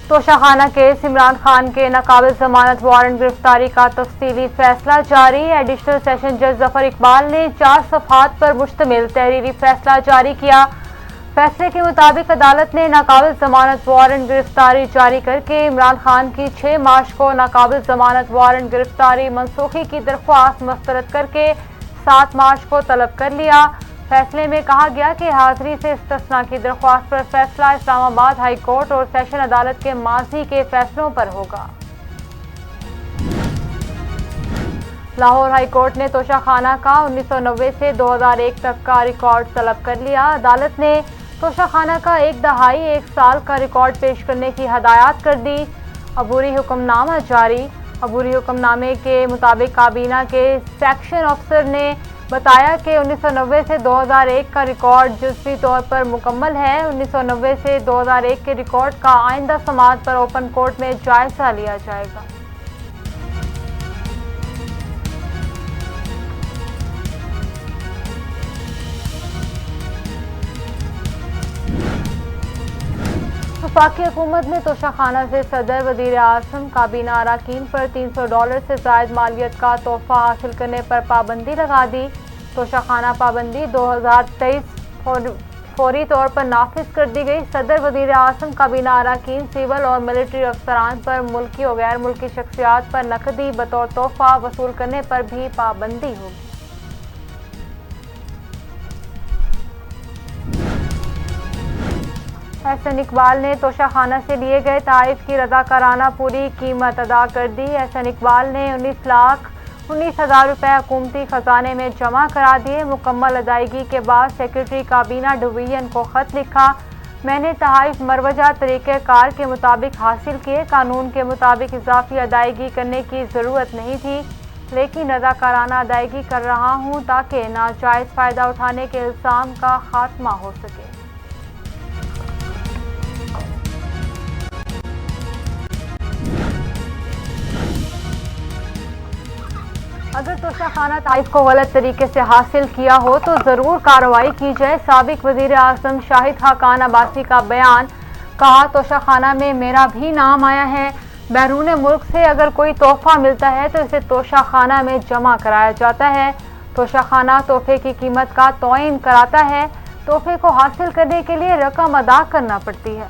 توشہ خانہ کیس عمران خان کے ناقابل ضمانت وارنٹ گرفتاری کا تفصیلی فیصلہ جاری۔ ایڈیشنل سیشن جج ظفر اقبال نے 4 صفحات پر مشتمل تحریری فیصلہ جاری کیا۔ فیصلے کے مطابق عدالت نے ناقابل ضمانت وارنٹ گرفتاری جاری کر کے عمران خان کی 6 مارچ کو ناقابل ضمانت وارنٹ گرفتاری منسوخی کی درخواست مسترد کر کے 7 مارچ کو طلب کر لیا۔ فیصلے میں کہا گیا کہ حاضری سے استثناء کی درخواست پر فیصلہ اسلام آباد ہائی کورٹ اور سیشن عدالت کے ماضی کے فیصلوں پر ہوگا۔ لاہور ہائی کورٹ نے توشہ خانہ کا 1990 سے 2001 تک کا ریکارڈ طلب کر لیا۔ عدالت نے توشہ خانہ کا 1 دہائی 1 سال کا ریکارڈ پیش کرنے کی ہدایت کر دی۔ عبوری حکم نامہ جاری۔ عبوری حکم نامے کے مطابق کابینہ کے سیکشن افسر نے بتایا کہ 1990 سے 2001 کا ریکارڈ جزوی طور پر مکمل ہے۔ 1990 سے 2001 کے ریکارڈ کا آئندہ سماعت پر اوپن کورٹ میں جائزہ لیا جائے گا۔ وفاقی حکومت نے توشہ خانہ سے صدر، وزیر اعظم، کابینہ اراکین پر $300 سے زائد مالیت کا تحفہ حاصل کرنے پر پابندی لگا دی۔ توشہ خانہ پابندی 2023 فوری طور پر نافذ کر دی گئی۔ صدر، وزیر اعظم، کابینہ اراکین، سول اور ملٹری افسران پر ملکی و غیر ملکی شخصیات پر نقدی بطور تحفہ وصول کرنے پر بھی پابندی ہوگی۔ احسن اقبال نے توشہ خانہ سے لیے گئے تحائف کی رضاکارانہ پوری قیمت ادا کر دی۔ احسن اقبال نے 19,19,000 روپے حکومتی خزانے میں جمع کرا دیے۔ مکمل ادائیگی کے بعد سیکرٹری کابینہ ڈویژن کو خط لکھا۔ میں نے تحائف مروجہ طریقہ کار کے مطابق حاصل کیے۔ قانون کے مطابق اضافی ادائیگی کرنے کی ضرورت نہیں تھی، لیکن رضاکارانہ ادائیگی کر رہا ہوں تاکہ ناجائز فائدہ اٹھانے کے الزام کا خاتمہ ہو سکے۔ اگر توشہ خانہ تحائف کو غلط طریقے سے حاصل کیا ہو تو ضرور کارروائی کی جائے۔ سابق وزیر اعظم شاہد خاقان عباسی کا بیان۔ کہا، توشہ خانہ میں میرا بھی نام آیا ہے۔ بیرون ملک سے اگر کوئی تحفہ ملتا ہے تو اسے توشہ خانہ میں جمع کرایا جاتا ہے۔ توشہ خانہ تحفے کی قیمت کا تعین کراتا ہے۔ تحفے کو حاصل کرنے کے لیے رقم ادا کرنا پڑتی ہے۔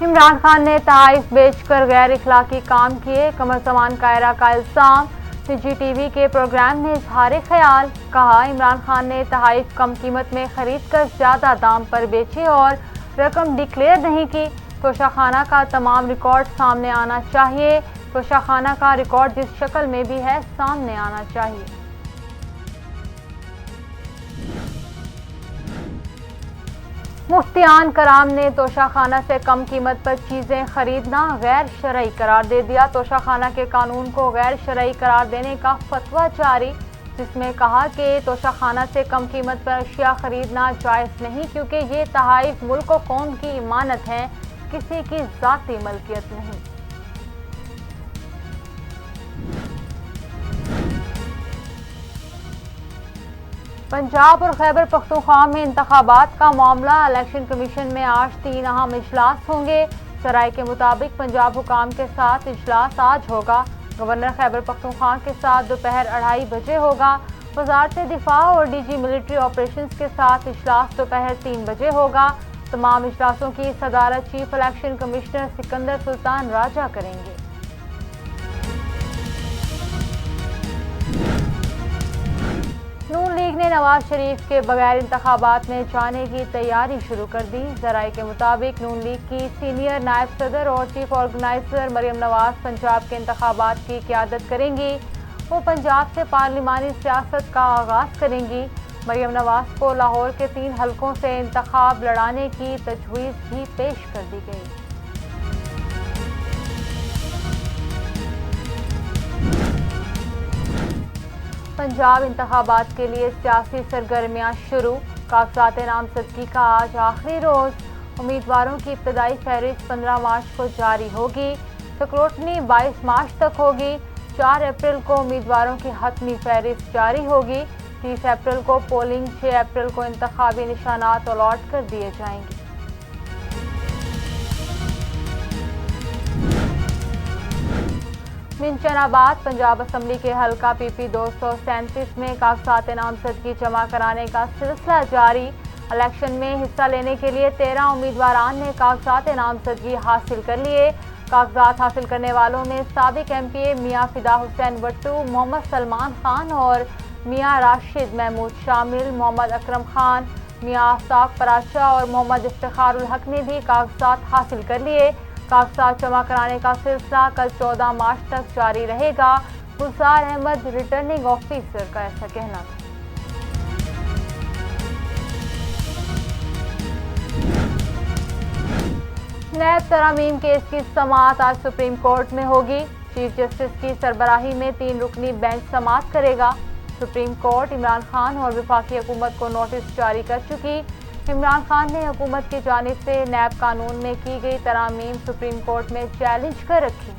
عمران خان نے تحائف بیچ کر غیر اخلاقی کام کیے، قمر زمان کائرہ کا الزام۔ نجی ٹی وی کے پروگرام میں اظہار خیال۔ کہا، عمران خان نے تحائف کم قیمت میں خرید کر زیادہ دام پر بیچے اور رقم ڈکلیئر نہیں کی۔ توشہ خانہ کا تمام ریکارڈ سامنے آنا چاہیے۔ توشہ خانہ کا ریکارڈ جس شکل میں بھی ہے سامنے آنا چاہیے۔ مفتیان کرام نے توشہ خانہ سے کم قیمت پر چیزیں خریدنا غیر شرعی قرار دے دیا۔ توشہ خانہ کے قانون کو غیر شرعی قرار دینے کا فتویٰ جاری، جس میں کہا کہ توشہ خانہ سے کم قیمت پر اشیاء خریدنا جائز نہیں، کیونکہ یہ تحائف ملک و قوم کی امانت ہیں، کسی کی ذاتی ملکیت نہیں۔ پنجاب اور خیبر پختونخوا میں انتخابات کا معاملہ۔ الیکشن کمیشن میں آج 3 اہم اجلاس ہوں گے۔ ذرائع کے مطابق پنجاب حکام کے ساتھ اجلاس آج ہوگا۔ گورنر خیبر پختونخوا کے ساتھ دوپہر 2:30 بجے ہوگا۔ وزارت دفاع اور ڈی جی ملٹری آپریشنز کے ساتھ اجلاس دوپہر 3 بجے ہوگا۔ تمام اجلاسوں کی صدارت چیف الیکشن کمشنر سکندر سلطان راجہ کریں گے۔ نون لیگ نے نواز شریف کے بغیر انتخابات میں جانے کی تیاری شروع کر دی۔ ذرائع کے مطابق نون لیگ کی سینئر نائب صدر اور چیف آرگنائزر مریم نواز پنجاب کے انتخابات کی قیادت کریں گی۔ وہ پنجاب سے پارلیمانی سیاست کا آغاز کریں گی۔ مریم نواز کو لاہور کے 3 حلقوں سے انتخاب لڑانے کی تجویز بھی پیش کر دی گئی۔ پنجاب انتخابات کے لیے سیاسی سرگرمیاں شروع۔ کاغذات نامزدگی کا آج آخری روز۔ امیدواروں کی ابتدائی فہرست 15 مارچ کو جاری ہوگی۔ سکروٹنی 22 مارچ تک ہوگی۔ 4 اپریل کو امیدواروں کی حتمی فہرست جاری ہوگی۔ 30 अप्रैल को पोलिंग, 6 अप्रैल को इंतखाबी निशानात अलॉट कर दिए जाएंगे। मिंचनाबाद पंजाब असम्बली के हल्का PP 237 में कागजात नामजदगी जमा कराने का सिलसिला जारी। इलेक्शन में हिस्सा लेने के लिए 13 उम्मीदवारान ने कागजात नामजदगी हासिल कर लिए। कागजात हासिल करने वालों में साबिक MPA मियां फिदा हुसैन वट्टू, मोहम्मद सलमान खान और मियां राशिद महमूद शामिल। मोहम्मद अकरम खान, मियां आफ्ताब पराचा और मोहम्मद इफ्तिखारुल हक ने भी कागजात हासिल कर लिए। कागजात जमा कराने का सिलसिला कल 14 मार्च तक जारी रहेगा। गुलजार अहमद रिटर्निंग ऑफिसर का ऐसा कहना था। नैब तरामीम केस की समाअत आज सुप्रीम कोर्ट में होगी। चीफ जस्टिस की सरबराही में 3 रुकनी बेंच समाअत करेगा। सुप्रीम कोर्ट इमरान खान और वफाकी हुकूमत को नोटिस जारी कर चुकी। इमरान खान ने हुकूमत की जानिब से नैब कानून में की गई तरामीम सुप्रीम कोर्ट में चैलेंज कर रखी।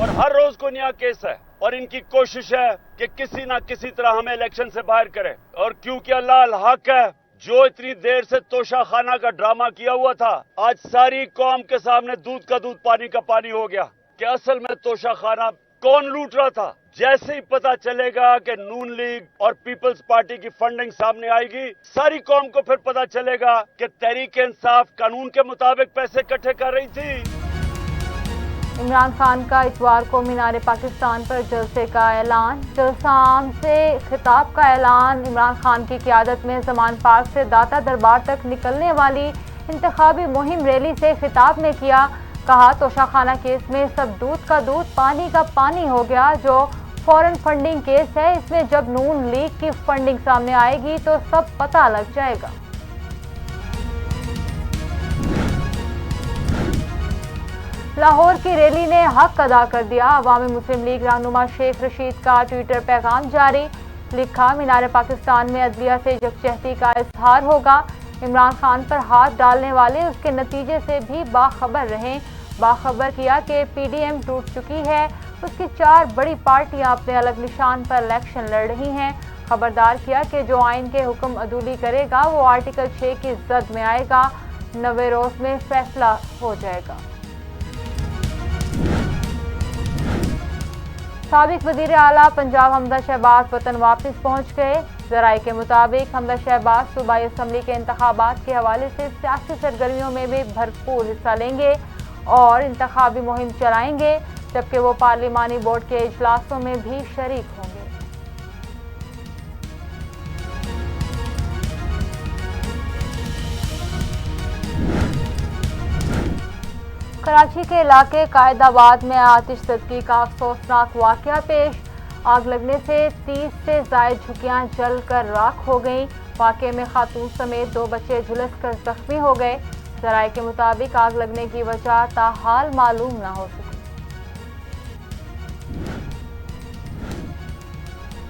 और हर रोज को नया केस है और इनकी कोशिश है कि किसी ना किसी तरह हमें इलेक्शन से बाहर करे। और क्योंकि अल्लाह अल हक है, जो इतनी देर से तोशा खाना का ड्रामा किया हुआ था, आज सारी कौम के सामने दूध का दूध पानी का पानी हो गया कि असल में तोशा खाना कौन लूट रहा था। जैसे ही पता चलेगा कि नून लीग और पीपल्स पार्टी की फंडिंग सामने आएगी, सारी कौम को फिर पता चलेगा कि तहरीक इंसाफ कानून के मुताबिक पैसे इकट्ठे कर रही थी। इमरान खान का इतवार को मीनार पाकिस्तान पर जलसे का ऐलान। जलसा आम से खिताब का ऐलान। इमरान खान की क़यादत में ज़मान पार्क से दाता दरबार तक निकलने वाली इंतखाबी मुहिम रैली से खिताब में किया। कहा, तोशाखाना केस में सब दूध का दूध पानी का पानी हो गया। जो फॉरेन फंडिंग केस है, इसमें जब नून लीग की फंडिंग सामने आएगी तो सब पता लग जाएगा। लाहौर की रैली ने हक अदा कर दिया। अवामी मुस्लिम लीग रहनुमा शेख रशीद का ट्विटर पैगाम जारी। लिखा, मीनार पाकिस्तान में अदलिया से यकजहती का इजहार होगा। इमरान खान पर हाथ डालने वाले उसके नतीजे से भी बाखबर रहें। बाखबर किया कि PDM टूट चुकी है। उसकी 4 बड़ी पार्टियां अपने अलग निशान पर इलेक्शन लड़ रही हैं। खबरदार किया कि जो आइन के हुक्म अदूली करेगा वो आर्टिकल 6 की जद में आएगा। 90 रोज में फैसला हो जाएगा। साबिक वज़ीर आला पंजाब हमदा शहबाज वतन वापस पहुँच गए। ज़राए के मुताबिक हमदा शहबाज सूबाई असम्बली के इंतखाबात के हवाले से सियासी सरगर्मियों में भी भरपूर हिस्सा लेंगे और इंतखाबी मुहिम चलाएंगे, जबकि वो पार्लिमानी बोर्ड के इजलासों में भी शरीक होंगे। कराची के इलाके कायदाबाद में आतिशज़दगी का अफसोसनाक वाक़या पेश। आग लगने से 30 से ज़ायद झुग्गियाँ जल कर राख हो गईं। वाक़े में खातून समेत 2 बच्चे झुलस कर जख्मी हो गए। ज़राए के मुताबिक आग लगने की वजह ताहाल मालूम न हो सकी।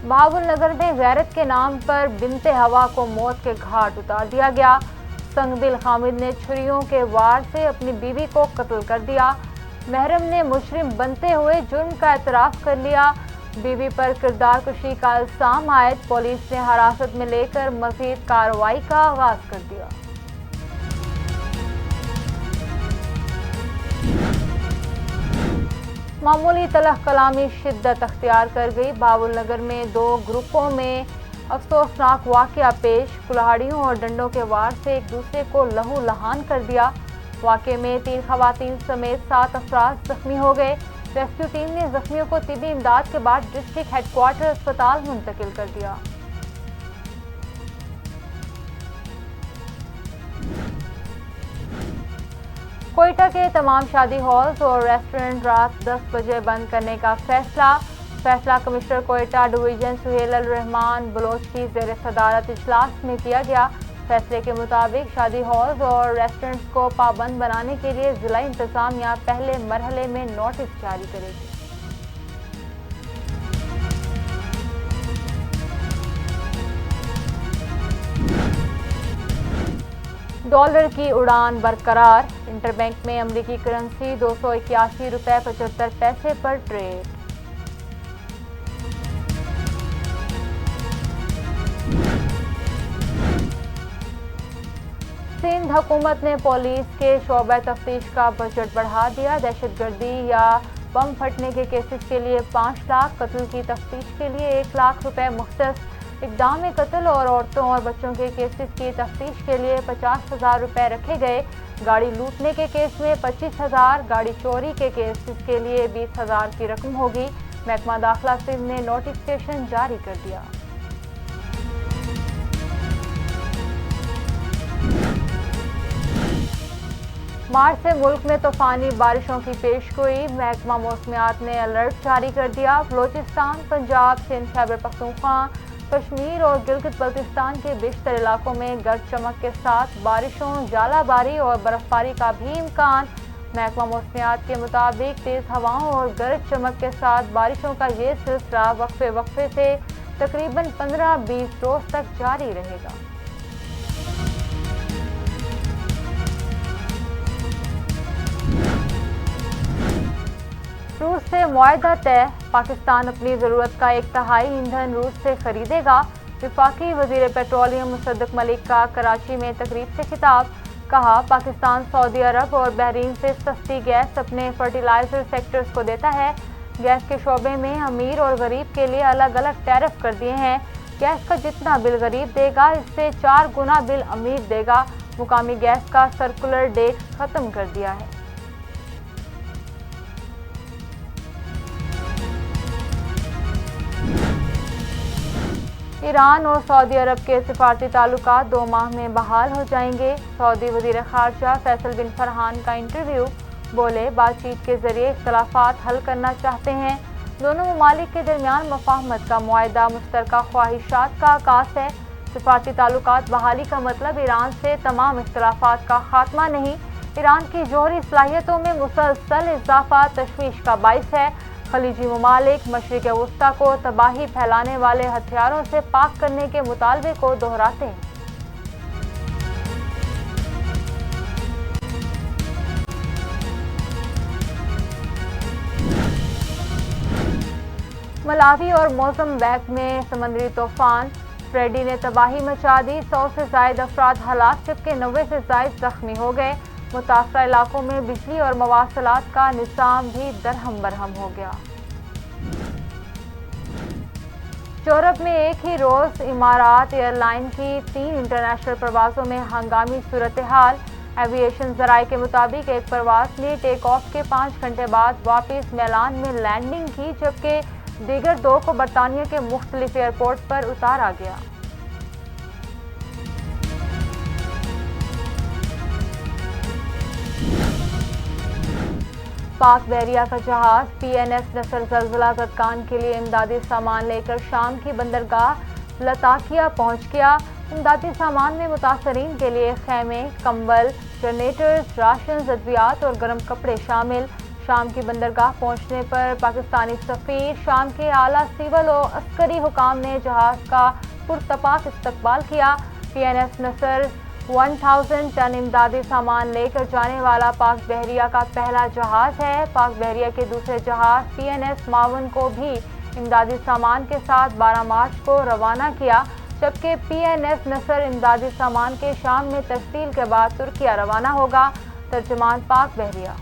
बहावल नगर में गैरत के नाम पर बिनते हवा को मौत के घाट उतार दिया गया। संगदिल हामिद ने छुरियों के वार से अपनी बीवी को कत्ल कर दिया। महरम ने मुजरिम बनते हुए जुर्म का एतराफ़ कर लिया। बीवी पर किरदार कुशी का इल्ज़ाम आयद। पुलिस ने हिरासत में लेकर मज़ीद कार्रवाई का आगाज़ कर दिया। मामूली तलख कलामी शिद्दत अख्तियार कर गई। बहावल नगर में 2 ग्रुपों में अफसोसनाक वाक़या पेश। कुल्हाड़ियों और डंडों के वार से एक दूसरे को लहू लहान कर दिया। वाक़े में 3 खवातीन समेत 7 अफराद जख्मी हो गए। रेस्क्यू टीम ने जख्मियों को तिब्बी इमदाद के बाद डिस्ट्रिक्ट हेडक्वार्टर अस्पताल मुंतकिल कर दिया। कोयटा के तमाम शादी हॉल्स और रेस्टोरेंट रात 10 बजे बंद करने का फैसला कमिश्नर कोयटा डिवीजन सुहेल अल रहमान बलोच की ज़ेर सदारत इजलास में किया गया। फैसले के मुताबिक शादी हॉल्स और रेस्टोरेंट्स को पाबंद बनाने के लिए जिला इंतजामिया पहले मरहले में नोटिस जारी करेगी। डॉलर की उड़ान बरकरार। इंटरबैंक में अमरीकी करेंसी 281 रुपये 75 पैसे पर ट्रेड। सिंध हुकूमत ने पुलिस के शोबे तफ्तीश का बजट बढ़ा दिया। दहशतगर्दी या बम फटने के केसेस के लिए 5 लाख, कत्ल की तफ्तीश के लिए 1 लाख रुपए मुख्तस, इक़दाम कत्ल और औरतों और बच्चों के केसेस की तफ्तीश के लिए 50,000 रुपए रखे गए। गाड़ी लूटने के केस में 25,000, गाड़ी चोरी के केसेस के लिए 20,000 की रकम होगी। महकमा दाखिला सिंध ने नोटिफिकेशन जारी कर दिया। मार्च से मुल्क में तूफानी बारिशों की पेशगोई। महकमा मौसमियात ने अलर्ट जारी कर दिया। बलोचिस्तान, पंजाब, सिंध, खैबर पख्तूनख्वा, कश्मीर और गिलगित बल्तिस्तान के बेशतर इलाकों में गरज चमक के साथ बारिशों, जालाबारी और बर्फबारी का भी इम्कान। महकमा मौसमियात के मुताबिक तेज़ हवाओं और गरज चमक के साथ बारिशों का ये सिलसिला वक्फे से तकरीबन 15-20 रोज तक जारी रहेगा। रूस से मुआहदा तय। पाकिस्तान अपनी ज़रूरत का 1/3 ईंधन रूस से खरीदेगा। वफाकी वज़ीर पेट्रोलियम मुसद्दक मलिक का कराची में तकरीब से खिताब। कहा, पाकिस्तान सऊदी अरब और बहरीन से सस्ती गैस अपने फर्टिलाइजर सेक्टर्स को देता है। गैस के शोबे में अमीर और गरीब के लिए अलग अलग टैरिफ कर दिए हैं। गैस का जितना बिल गरीब देगा, इससे 4 गुना बिल अमीर देगा। मुकामी गैस का सर्कुलर डेट ख़त्म कर दिया है। ईरान और सऊदी अरब के सिफारती ताल्लुकात 2 माह में बहाल हो जाएंगे। सऊदी वज़ीर ख़ारजा फैसल बिन फरहान का इंटरव्यू। बोले, बातचीत के जरिए इख्तलाफात हल करना चाहते हैं। दोनों ममालिक के दरमियान मफाहमत का मुआहदा मुश्तरका ख्वाहिशात का आकाश है। सिफारती ताल्लुकात बहाली का मतलब ईरान से तमाम इख्तलाफात का खात्मा नहीं। ईरान की जौहरी सलाहियतों में मुसलसल इजाफा तशवीश का बाइस है। खलीजी ममालिक मशरिक़ वस्ता को तबाही फैलाने वाले हथियारों से पाक करने के मुतालबे को दोहराते हैं। मलावी और मोज़म्बिक में समुद्री तूफान फ्रेडी ने तबाही मचा दी। 100 से ज़ायद अफराद हलाक जबकि 90 से ज़ायद जख्मी हो गए। मुतासरा इलाकों में बिजली और मवासलात का निज़ाम भी दरहम बरहम हो गया। यूरोप में एक ही रोज़ इमारात एयरलाइन की 3 इंटरनेशनल परवाज़ों में हंगामी सूरत हाल। एविएशन ज़राए के मुताबिक एक परवाज़ ने टेक ऑफ के 5 घंटे बाद वापस मिलान में लैंडिंग की, जबकि दीगर 2 को बरतानिया के मुख्तलिफ एयरपोर्ट पर उतारा गया। पाक बहरिया का जहाज PNS नसर ज़लज़ला ज़दगान के लिए इमदादी सामान लेकर शाम की बंदरगाह लताकिया पहुंच गया। इमदादी सामान में मुतासरीन के लिए खैमे, कंबल, जनरेटर्स, राशन, अद्वियात और गर्म कपड़े शामिल। शाम की बंदरगाह पहुंचने पर पाकिस्तानी सफ़ीर, शाम के आला सिविल और अस्करी हुकाम ने जहाज का पुरतपाक इस्तकबाल किया। PNS नसर 1000 टन इमदादी सामान लेकर जाने वाला पाक बहरिया का पहला जहाज है। पाक बहरिया के दूसरे जहाज PNS मावन को भी इमदादी सामान के साथ 12 मार्च को रवाना किया, जबकि PNS नसर इमदादी सामान के शाम में तरसील के बाद तुर्किया रवाना होगा। तर्जुमान पाक बहरिया।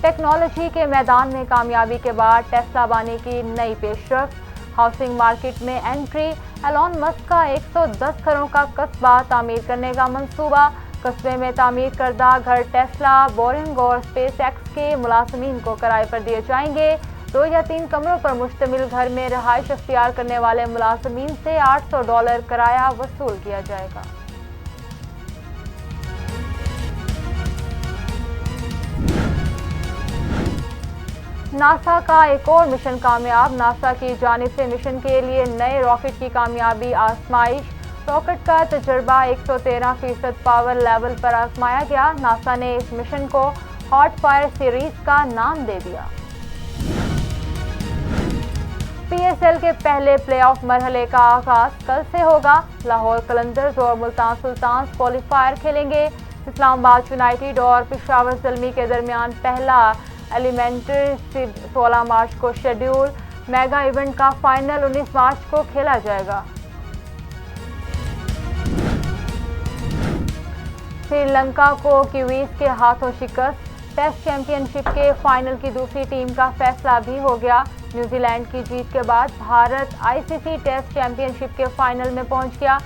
टेक्नोलॉजी के मैदान में कामयाबी के बाद टेस्ला बानी की नई पेशरफ्त। हाउसिंग मार्केट में एंट्री। एलोन मस्क का 110 करोड़ का कस्बा तामीर करने का मंसूबा। कस्बे में तामीर करदा घर टेस्ला, बोरिंग और स्पेस एक्स के मुलाजमीन को किराए पर दिए जाएंगे। 2 या 3 कमरों पर मुश्तमिल घर में रहाइश अख्तियार करने वाले मुलाजमीन से $800 किराया वसूल किया जाएगा। नासा का एक और मिशन कामयाब। नासा की जानिब से मिशन के लिए नए रॉकेट की कामयाबी आजमाइश। रॉकेट का तजर्बा 113% पावर लेवल पर आजमाया गया। नासा ने इस मिशन को हॉट फायर सीरीज का नाम दे दिया। PSL के पहले प्लेऑफ मरहले का आगाज कल से होगा। लाहौर कलंदर्स और मुल्तान सुल्तान्स क्वालिफायर खेलेंगे। इस्लामाबाद यूनाइटेड और पेशावर ज़ल्मी के दरमियान पहला एलिमेंट्री 16 मार्च को शेड्यूल। मेगा इवेंट का फाइनल 19 मार्च को खेला जाएगा। श्रीलंका को कीवीज के हाथों शिकस्त। टेस्ट चैंपियनशिप के फाइनल की दूसरी टीम का फैसला भी हो गया। न्यूजीलैंड की जीत के बाद भारत ICC टेस्ट चैंपियनशिप के फाइनल में पहुंच गया।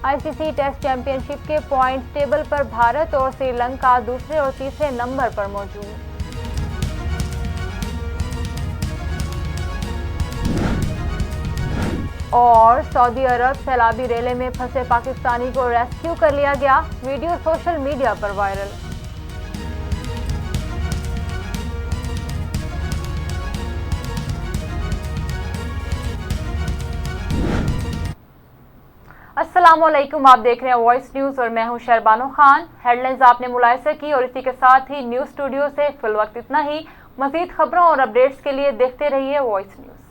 ICC टेस्ट चैंपियनशिप के पॉइंट्स टेबल पर भारत और श्रीलंका दूसरे और तीसरे नंबर पर मौजूद। और सऊदी अरब सैलाबी रेले में फंसे पाकिस्तानी को रेस्क्यू कर लिया गया। वीडियो सोशल मीडिया पर वायरल। अस्सलामुअलैकुम, आप देख रहे हैं वॉइस न्यूज और मैं हूं शहरबानो खान। हेडलाइंस आपने मुलाहिजा की और इसी के साथ ही न्यूज स्टूडियो से फिल वक्त इतना ही। मजीद खबरों और अपडेट्स के लिए देखते रहिए वॉइस न्यूज।